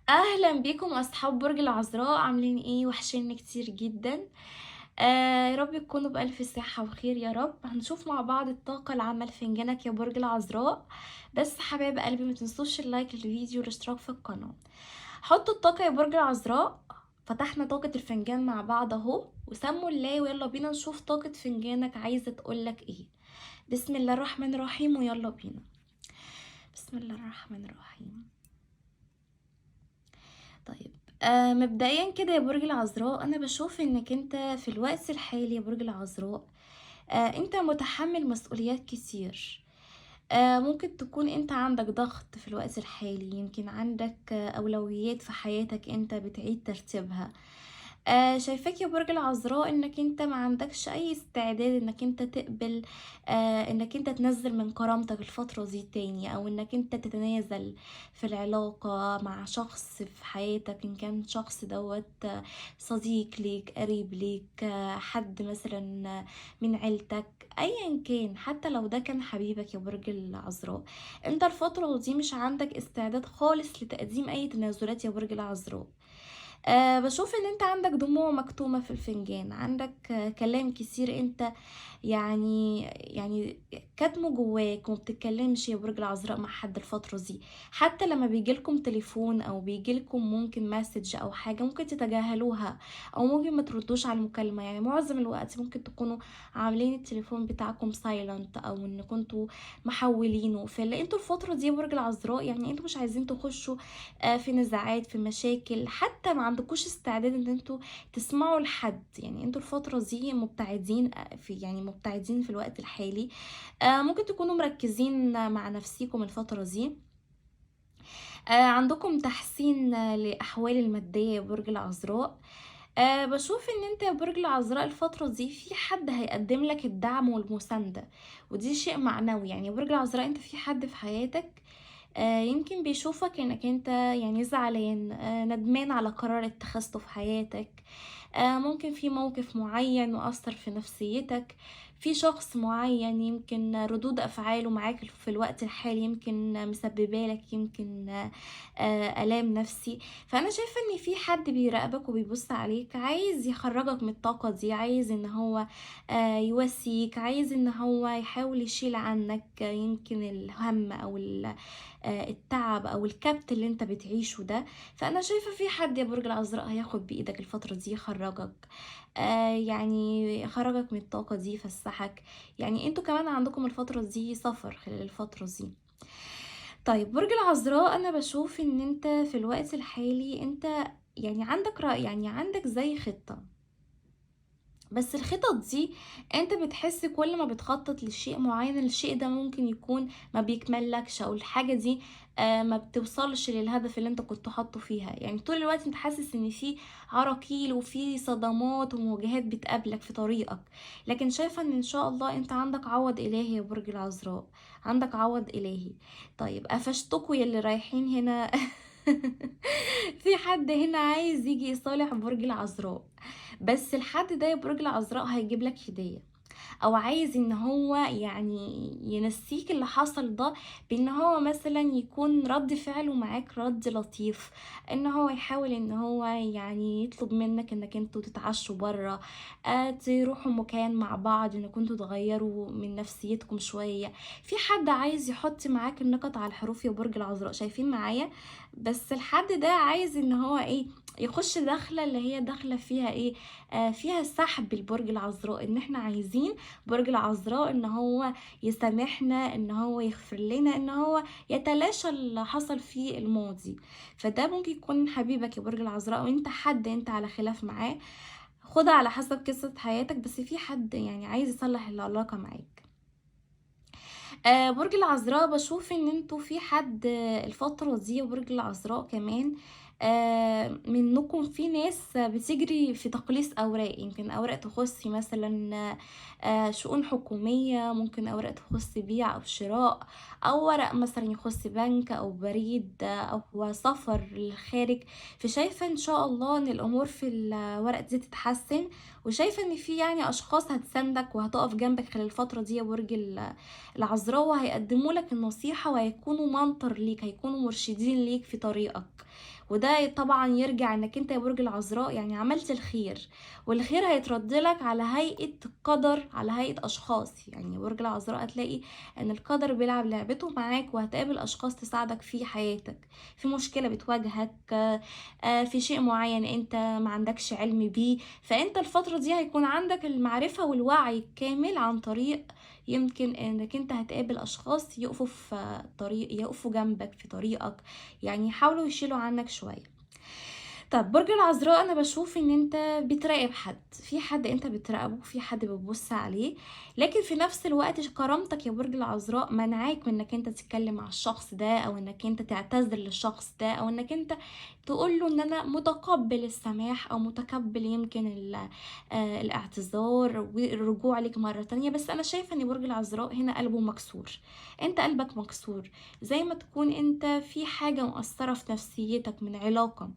اهلا بيكم اصحاب برج العذراء، عاملين ايه؟ وحشين كتير جدا. يا رب تكونوا بالف صحه وخير يا رب. هنشوف مع بعض الطاقه العامه لفنجانك يا برج العذراء. بس حبايب قلبي، ما تنسوش اللايك للفيديو والاشتراك في القناه. حطوا الطاقه يا برج العذراء. فتحنا طاقه الفنجان مع بعض اهو، وسموا الله ويلا بينا نشوف طاقه فنجانك عايزه تقولك ايه. بسم الله الرحمن الرحيم ويلا بينا. بسم الله الرحمن الرحيم. طيب. مبدئيا كده يا برج العذراء، انا بشوف انك انت في الوقت الحالي يا برج العذراء. انت متحمل مسؤوليات كتير. ممكن تكون انت عندك ضغط في الوقت الحالي، يمكن عندك اولويات في حياتك انت بتعيد ترتيبها. شايفاك يا برج العذراء انك انت ما عندكش اي استعداد انك انت تقبل، انك انت تنزل من كرامتك الفترة دي تاني، او انك انت تتنازل في العلاقة مع شخص في حياتك، ان كان شخص دوت صديق ليك، قريب ليك، حد مثلا من عيلتك، ايا كان، حتى لو ده كان حبيبك يا برج العذراء. انت الفترة دي مش عندك استعداد خالص لتقديم اي تنازلات يا برج العذراء. بشوف ان انت عندك دموع مكتومة في الفنجان، عندك كلام كتير انت يعني كاتمه جواك وما بتتكلمش يا برج العذراء مع حد الفترة دي. حتى لما بيجيلكم تليفون او بيجيلكم ممكن مسج او حاجة، ممكن تتجاهلوها او ممكن ما تردوش على المكالمة. يعني معظم الوقت ممكن تكونوا عاملين التليفون بتاعكم سايلنت، او ان كنتوا محولينه. فاللي انتوا الفترة دي يا برج العذراء، يعني انتوا مش عايزين تخشوا في نزاعات، في مشاكل، حتى ما عندكوش استعداد ان انتوا تسمعوا لحد. يعني انتوا الفترة دي مبتعدين، مبتعدين في الوقت الحالي. ممكن تكونوا مركزين مع نفسيكم الفترة دي. عندكم تحسين لأحوال المادية يا برج العذراء. بشوف ان انت يا برج العذراء الفترة دي في حد هيقدم لك الدعم والمساندة، ودي شيء معنوي. يعني يا برج العذراء انت في حد في حياتك يمكن بيشوفك انك انت يعني زعلان، ندمان على قرار اتخذته في حياتك. ممكن في موقف معين مؤثر في نفسيتك، في شخص معين يمكن ردود افعاله معاك في الوقت الحالي يمكن مسببه لك يمكن الام نفسي. فانا شايفه ان في حد بيراقبك وبيبص عليك، عايز يخرجك من الطاقه دي، عايز ان هو يواسيك، عايز ان هو يحاول يشيل عنك يمكن الهم او التعب او الكبت اللي انت بتعيشه ده. فانا شايفه في حد يا برج العذراء هياخد بايدك الفتره دي، يخرجك، يعني يخرجك من الطاقه دي، يفسحك. يعني انتوا كمان عندكم الفتره دي سفر خلال الفتره دي. طيب برج العذراء، انا بشوف ان انت في الوقت الحالي انت يعني عندك رأي، يعني عندك زي خطة. بس الخطط دي انت بتحس كل ما بتخطط لشيء معين، الشيء ده ممكن يكون ما بيكملكش، او الحاجة دي ما بتوصلش للهدف اللي انت كنت حاطه فيها. يعني طول الوقت انت حاسس ان في عراقيل وفي صدمات ومواجهات بتقابلك في طريقك. لكن شايفة ان شاء الله انت عندك عوض الهي يا برج العذراء، عندك عوض الهي. طيب قفشتكوا يلي رايحين هنا. في حد هنا عايز يجي يصالح برج العذراء، بس الحد ده يا برج العذراء هيجيب لك هدية، او عايز ان هو يعني ينسيك اللي حصل ده، بان هو مثلا يكون رد فعله معاك رد لطيف، ان هو يحاول ان هو يعني يطلب منك انك انتوا تتعشوا بره، تروحوا مكان مع بعض، انكم انتوا تغيروا من نفسيتكم شوية. في حد عايز يحط معاك النقط على الحروف يا برج العذراء، شايفين معايا؟ بس الحد ده عايز ان هو ايه، يخش دخلة اللي هي داخلة فيها ايه، فيها سحب البرج العذراء، ان احنا عايزين برج العذراء ان هو يسامحنا، ان هو يغفر لنا، ان هو يتلاشى اللي حصل في الماضي. فده ممكن يكون حبيبك يا برج العذراء، وانت حد انت على خلاف معاه، خدها على حسب قصة حياتك، بس في حد يعني عايز يصلح العلاقة معاك. برج العذراء بشوف ان انتوا في حد الفترة دي، وبرج العذراء كمان منكم في ناس بتجري في تقليص اوراق، يمكن اوراق تخص مثلا شؤون حكومية، ممكن اوراق تخص بيع او شراء، او ورق مثلا يخص بنك او بريد او سفر للخارج. فشايفة ان شاء الله ان الامور في الورق دي تتحسن، وشايفة ان في يعني اشخاص هتساندك وهتقف جنبك خلال الفترة دي يا برج العذراء، هيقدموا لك النصيحة وهيكونوا منطر ليك، هيكونوا مرشدين ليك في طريقك. وده طبعا يرجع انك انت يا برج العذراء يعني عملت الخير، والخير هيترد لك على هيئة قدر، على هيئة اشخاص. يعني برج العذراء هتلاقي ان القدر بيلعب لعبته معاك، وهتقابل اشخاص تساعدك في حياتك، في مشكلة بتواجهك، في شيء معين انت ما عندكش علم بيه. فانت الفترة دي هيكون عندك المعرفة والوعي الكامل عن طريق يمكن انك انت هتقابل اشخاص يقفوا في طريق، يقفوا جنبك في طريقك، يعني يحاولوا يشيلوا عنك شوية. طب برج العذراء، انا بشوف ان انت بتراقب حد، في حد انت بتراقبه، في حد بتبص عليه، لكن في نفس الوقت كرامتك يا برج العذراء منعاك من انك انت تتكلم مع الشخص ده، او انك انت تعتذر للشخص ده، او انك انت تقول له ان انا متقبل السماح، او متقبل يمكن الاعتذار والرجوع لك مرة تانية. بس انا شايفة ان برج العذراء هنا قلبه مكسور، انت قلبك مكسور، زي ما تكون انت في حاجة مؤثرة في نفسيتك من علاقة.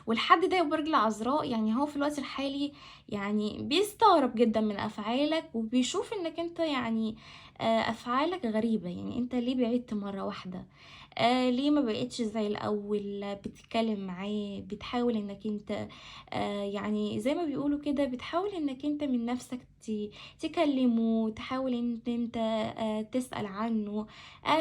والحد ده يا برج العذراء يعني هو في الوقت الحالي يعني بيستغرب جدا من افعالك، وبيشوف انك انت يعني افعالك غريبة. يعني انت ليه بعدت مرة واحدة؟ ليه ما بقيتش زي الاول بتتكلم معاه، بتحاول انك انت يعني زي ما بيقولوا كده، بتحاول انك انت من نفسك تكلمه، تحاول ان انت تسأل عنه،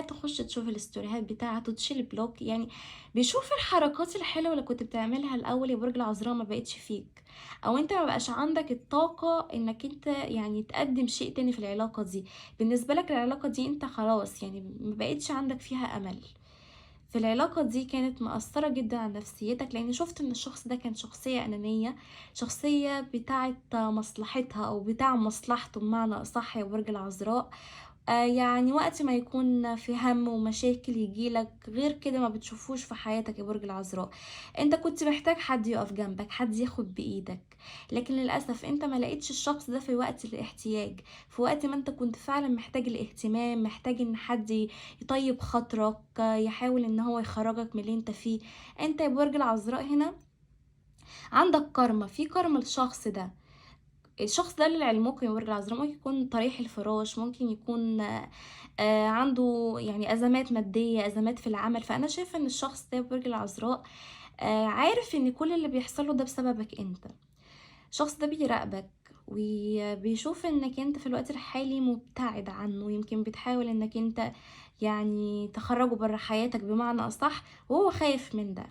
تخش تشوف الاستوريهات بتاعته، تشيل بلوك. يعني بيشوف الحركات الحلوة اللي كنت بتعملها الأول يا برج العذراء ما بقتش فيك، أو أنت ما بقاش عندك الطاقة إنك أنت يعني تقدم شيء تاني في العلاقة دي. بالنسبة لك العلاقة دي أنت خلاص يعني ما بقتش عندك فيها أمل. في العلاقة دي كانت مأثرة جدا على نفسيتك، لأن شفت إن الشخص ده كان شخصية أنانية، شخصية بتاعت مصلحتها أو بتاع مصلحته بمعنى أصح يا برج العذراء. يعني وقت ما يكون في هم ومشاكل يجيلك، غير كده ما بتشوفوش في حياتك يا برج العذراء. انت كنت محتاج حد يقف جنبك، حد ياخد بإيدك، لكن للأسف انت ما لقيتش الشخص ده في وقت الاحتياج، في وقت ما انت كنت فعلا محتاج الاهتمام، محتاج ان حد يطيب خاطرك، يحاول ان هو يخرجك من اللي انت فيه. انت يا برج العذراء هنا عندك كارما، في كارما للشخص ده. الشخص ده لعلمكم يا برج العذراء ممكن يكون طريح الفراش، ممكن يكون عنده يعني أزمات مادية، أزمات في العمل. فأنا شايفة إن الشخص ده يا برج العذراء عارف إن كل اللي بيحصله ده بسببك أنت. الشخص ده بيراقبك، وبيشوف انك انت في الوقت الحالي مبتعد عنه، يمكن بتحاول انك انت يعني تخرجه بره حياتك بمعنى اصح، وهو خايف من ده.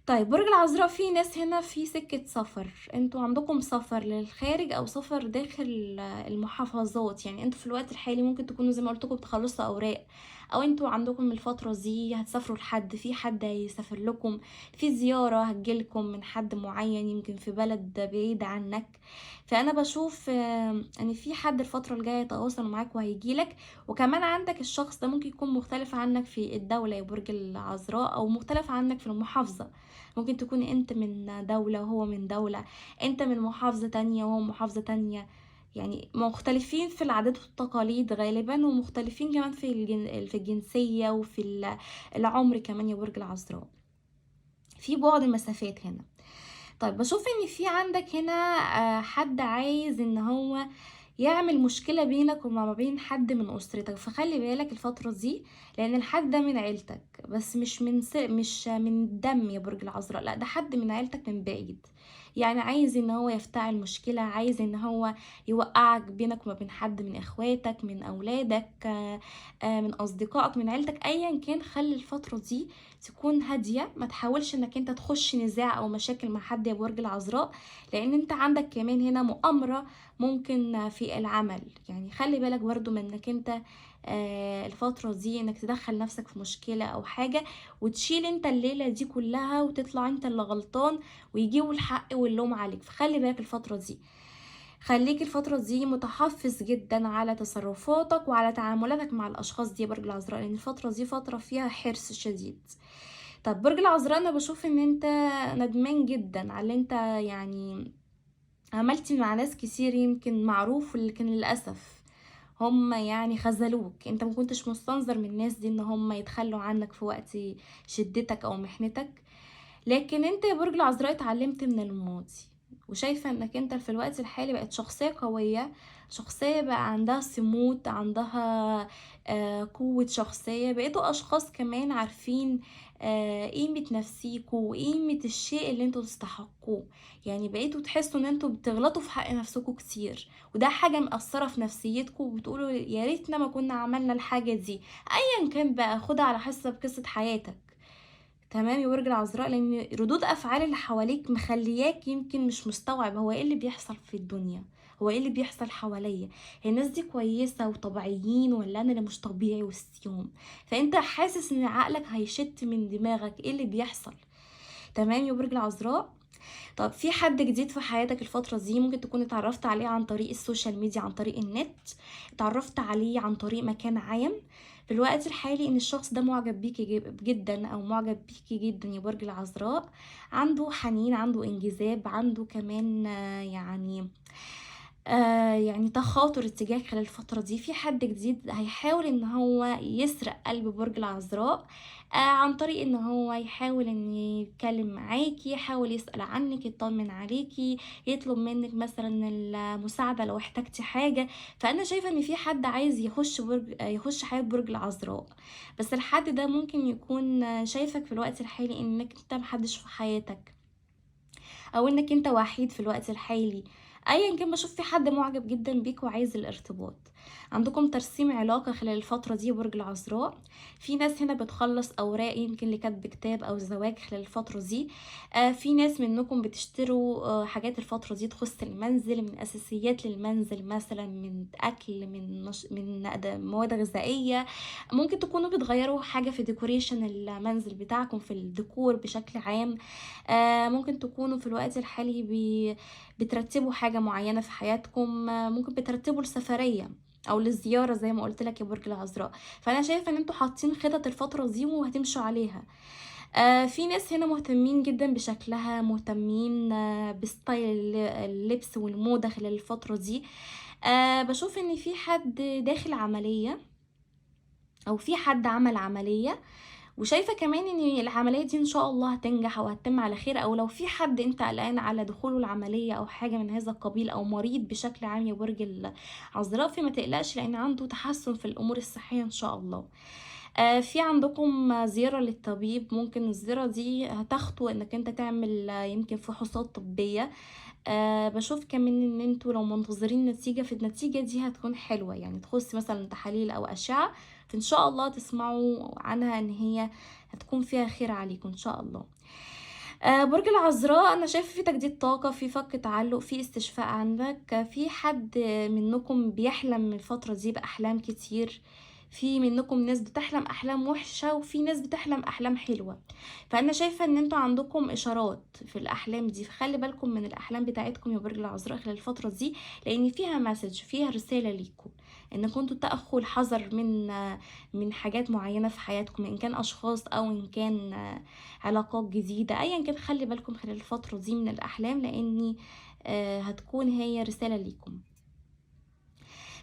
طيب برج العذراء، في ناس هنا في سكة سفر، انتوا عندكم سفر للخارج او سفر داخل المحافظات. يعني انتوا في الوقت الحالي ممكن تكونوا زي ما قلتلكم بتخلصوا اوراق، او انتوا عندكم الفترة دي هتسافروا لحد، في حد هيسافر لكم، في زيارة هتجيلكم من حد معين يمكن في بلد بعيد عنك. فانا بشوف ان في حد الفترة الجاية يتواصل معاك وهيجيلك. وكمان عندك الشخص ده ممكن يكون مختلف عنك في الدولة يا برج العذراء، او مختلف عنك في المحافظة. ممكن تكون انت من دولة وهو من دولة، انت من محافظة تانية وهو محافظة تانية. يعني مختلفين في العادات والتقاليد غالبا، ومختلفين كمان في في الجنسية وفي العمر كمان يا برج العذراء، في بعد مسافات هنا. طيب بشوف ان في عندك هنا حد عايز ان هو يعمل مشكلة بينك وما بين حد من أسرتك، فخلي بالك الفترة دي، لأن الحد ده من عيلتك، بس مش من الدم يا برج العذراء، لا ده حد من عيلتك من بعيد. يعني عايز ان هو يفتعل مشكلة، عايز ان هو يوقعك بينك وما بين حد من اخواتك، من اولادك، من اصدقائك، من عيلتك، ايا كان. خلي الفترة دي تكون هادية، ما تحاولش انك انت تخش نزاع او مشاكل مع حد يا برج العذراء، لان انت عندك كمان هنا مؤامرة ممكن في العمل. يعني خلي بالك برضو من انك انت الفترة دي انك تدخل نفسك في مشكلة او حاجة، وتشيل انت الليلة دي كلها وتطلع انت اللي غلطان، ويجيبوا الحق واللوم عليك. فخلي بالك الفترة دي، خليك الفترة دي متحفظ جدا على تصرفاتك وعلى تعاملاتك مع الاشخاص دي يا برج العذراء، لان الفترة دي فترة فيها حرص شديد. طب برج العذراء، انا بشوف ان انت ندمان جدا على اللي انت يعني عملتي مع ناس كتير يمكن معروف، لكن للأسف هم يعني خذلوك. انت ما كنتش مستنظر من الناس دي ان هم يتخلوا عنك في وقت شدتك او محنتك، لكن انت يا برج العذراء اتعلمت من الماضي، وشايفة انك انت في الوقت الحالي بقت شخصية قوية، شخصية بقى عندها صمود، عندها قوة شخصية، بقيتوا اشخاص كمان عارفين قيمة نفسيكوا وقيمة الشيء اللي انتوا تستحقوه. يعني بقيتوا تحسوا ان انتوا بتغلطوا في حق نفسكوا كتير، وده حاجة مأثرة في نفسيتكوا، وبتقولوا يا ريتنا ما كنا عملنا الحاجة دي. ايا كان بقى، خدها على حسب قصة حياتك. تمام يا برج العذراء، لان ردود افعال اللي حواليك مخلياك يمكن مش مستوعب هو ايه اللي بيحصل في الدنيا، هو ايه اللي بيحصل حواليا، هي الناس دي كويسة وطبيعيين ولا انا اللي مش طبيعي وسطيهم. فانت حاسس ان عقلك هيشت من دماغك ايه اللي بيحصل. تمام يا برج العذراء. طب في حد جديد في حياتك الفترة دي، ممكن تكون اتعرفت عليه عن طريق السوشيال ميديا، عن طريق النت، اتعرفت عليه عن طريق مكان عام. في الوقت الحالي ان الشخص ده معجب بيكي جدا، او معجب بيكي جدا يا برج العذراء. عنده حنين، عنده انجذاب، عنده كمان يعني تخاطر اتجاه خلال الفترة دي. في حد جديد هيحاول ان هو يسرق قلب برج العذراء، عن طريق ان هو يحاول ان يتكلم معاكي، يحاول يسأل عنك، يطمن عليكي، يطلب منك مثلا المساعدة لو احتجتي حاجة. فانا شايفة ان في حد عايز يخش حياة برج العذراء. بس الحد ده ممكن يكون شايفك في الوقت الحالي انك انت محدش في حياتك، او انك انت وحيد في الوقت الحالي. ايا كان، بشوف في حد معجب جدا بيك وعايز الارتباط. عندكم ترسيم علاقة خلال الفترة دي برج العذراء. في ناس هنا بتخلص اوراق، يمكن لكتب كتاب او زواج خلال الفترة دي. في ناس منكم بتشتروا حاجات الفترة دي تخص المنزل، من اساسيات للمنزل مثلا، من اكل، من مواد غذائية. ممكن تكونوا بتغيروا حاجة في ديكوريشن المنزل بتاعكم، في الديكور بشكل عام. ممكن تكونوا في الوقت الحالي بترتبوا حاجة معينة في حياتكم. ممكن بترتبوا السفرية او للزيارة زي ما قلت لك يا برج العذراء. فانا شايفة ان انتوا حاطين خطط الفترة دي وهتمشوا عليها. في ناس هنا مهتمين جدا بشكلها، مهتمين بستايل اللبس والموضة خلال الفترة دي. بشوف ان في حد داخل عملية، او في حد عمل عملية، وشايفة كمان ان العملية دي ان شاء الله هتنجح او هتتم على خير. او لو في حد انت قلقان على دخوله العملية او حاجة من هذا القبيل، او مريض بشكل عام يا برج العذراء، فما تقلقش لان عنده تحسن في الامور الصحية ان شاء الله. في عندكم زيارة للطبيب، ممكن الزيارة دي هتخطو انك انت تعمل يمكن فحوصات طبية. بشوف كمان ان انتوا لو منتظرين نتيجة، في النتيجة دي هتكون حلوة، يعني تخص مثلا تحاليل او اشعة، فان شاء الله تسمعوا عنها ان هي هتكون فيها خير عليكم ان شاء الله. برج العذراء، انا شايفه في تجديد طاقه، في فك تعلق، في استشفاء عندك. في حد منكم بيحلم الفتره دي باحلام كتير. في منكم ناس بتحلم احلام وحشه، وفي ناس بتحلم احلام حلوه. فانا شايفه ان انتوا عندكم اشارات في الاحلام دي، فخلي بالكم من الاحلام بتاعتكم يا برج العذراء خلال الفتره دي، لان فيها مسج، فيها رساله ليكم ان كنتوا تاخذوا الحذر من حاجات معينه في حياتكم، ان كان اشخاص او ان كان علاقات جديدة. ايا كان خلي بالكم خلال الفترة دي من الاحلام، لاني هتكون هي رسالة ليكم.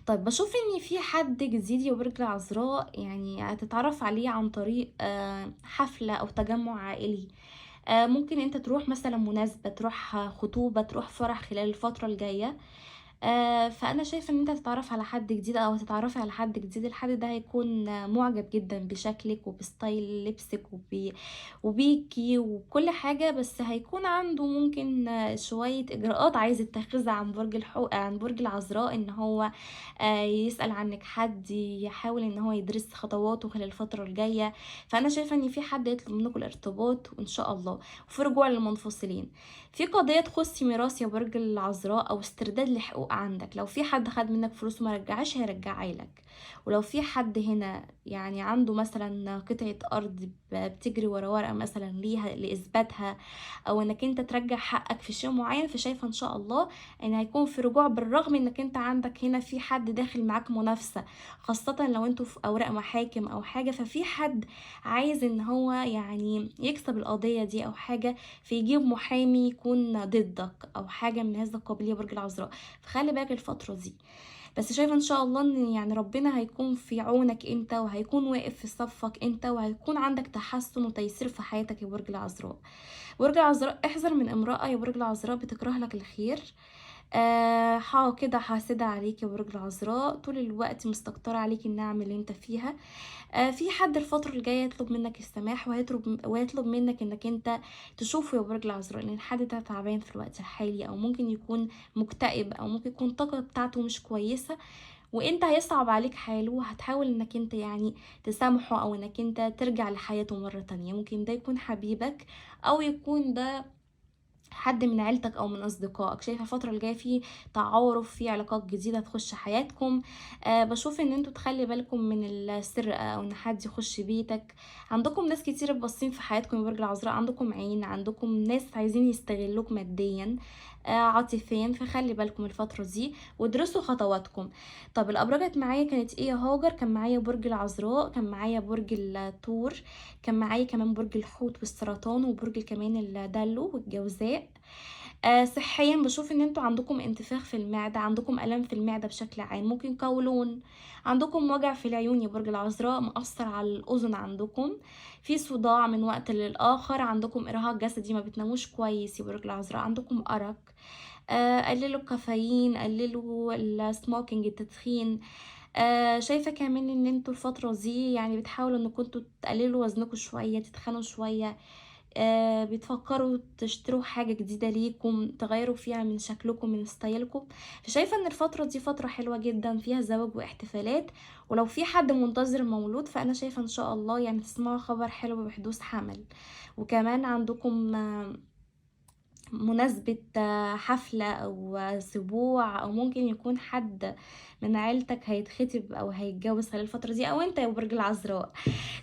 طيب بشوف ان في حد جديد يا برج العذراء، يعني هتتعرف عليه عن طريق حفلة او تجمع عائلي. ممكن انت تروح مثلا مناسبة، تروح خطوبة، تروح فرح خلال الفترة الجاية. فانا شايفه ان انت تتعرف على حد جديد او تتعرفي على حد جديد. الحد ده هيكون معجب جدا بشكلك وبستايل لبسك وبيكي وكل حاجه، بس هيكون عنده ممكن شويه اجراءات عايز يتخذها عن برج العذراء، ان هو يسأل عنك، حد يحاول ان هو يدرس خطواته خلال الفتره الجايه. فانا شايفه ان في حد يطلب منكم الارتباط وان شاء الله، وفي رجوع للمنفصلين. في قضية تخص ميراث يا برج العذراء، او استرداد لحقوق عندك. لو في حد خد منك فلوس وما رجعش، هيرجعها لك. ولو في حد هنا يعني عنده مثلا قطعة ارض بتجري ورا ورقة مثلا ليها لإثباتها، او انك انت ترجع حقك في شيء معين، فشايفة ان شاء الله ان هيكون في رجوع، بالرغم انك انت عندك هنا في حد داخل معاك منافسة، خاصة لو انتوا في اوراق محاكم او حاجة. ففي حد عايز ان هو يعني يكسب القضية دي او حاجة، فيجيب محامي يكون ضدك او حاجه من هذا القبيل يا برج العذراء. فخلي بالك الفتره دي. بس شايفه ان شاء الله ان يعني ربنا هيكون في عونك انت، وهيكون واقف في صفك انت، وهيكون عندك تحسن وتيسير في حياتك يا برج العذراء. برج العذراء، احذر من امرأة يا برج العذراء بتكره لك الخير. كده حاسدة عليك يا برج العذراء، طول الوقت مستكترة عليك النعم اللي انت فيها. في حد الفترة الجاية يطلب منك السماح، وهيطلب منك انك انت تشوفه يا برج العذراء، لان الحد ده تعبان في الوقت الحالي، او ممكن يكون مكتئب، او ممكن يكون الطاقة بتاعته مش كويسة، وانت هيصعب عليك حاله، وهتحاول انك انت يعني تسامحه، او انك انت ترجع لحياته مرة تانية. ممكن ده يكون حبيبك، او يكون ده حد من عيلتك او من اصدقائك. شايفه الفتره اللي جايه في تعارف، في علاقات جديده تخش حياتكم. بشوف ان انتوا تخلي بالكم من السرقه، او ان حد يخش بيتك. عندكم ناس كتير باصين في حياتكم يا برج العذراء، عندكم عين، عندكم ناس عايزين يستغلوك ماديا، عاطفيا، فخلي بالكم الفتره دي وادرسوا خطواتكم. طب الابراج معايا كانت ايه يا هاجر؟ كان معايا برج العذراء، كان معايا برج الثور، كان معايا كمان برج الحوت والسرطان، وبرج كمان الدلو والجوزاء. صحيا بشوف ان انتوا عندكم انتفاخ في المعدة، عندكم ألم في المعدة بشكل عام، ممكن قولون، عندكم وجع في العيون يا برج العذراء، مأثر على الأذن، عندكم في صداع من وقت للآخر، عندكم إرهاق جسدي، ما بتناموش كويس يا برج العذراء، عندكم أرق. قللوا الكافيين، قللوا السموكينج، التدخين. شايفة كمان ان انتوا الفترة دي يعني بتحاولوا انكم انتوا تقللوا وزنكم شوية، تتخنوا شوية. بتفكروا تشتروا حاجة جديدة ليكم، تغيروا فيها من شكلكم، من ستايلكم. فشايفة ان الفترة دي فترة حلوة جدا، فيها زواج واحتفالات. ولو في حد منتظر مولود، فانا شايفة ان شاء الله يعني تسمعوا خبر حلو بحدوث حمل. وكمان عندكم مناسبة، حفلة أو أسبوع، أو ممكن يكون حد من عيلتك هيتخطب أو هيتجوز خلال الفترة دي، أو أنت يا برج العذراء.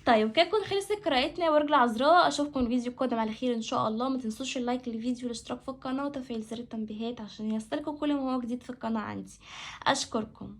طيب كده تكون خلصت قراءتنا يا برج العذراء. أشوفكم الفيديو القادم على خير إن شاء الله. ما تنسوش اللايك للفيديو والاشتراك في القناة وتفعيل زر التنبيهات عشان يصلكوا كل ما هو جديد في القناة عندي. أشكركم.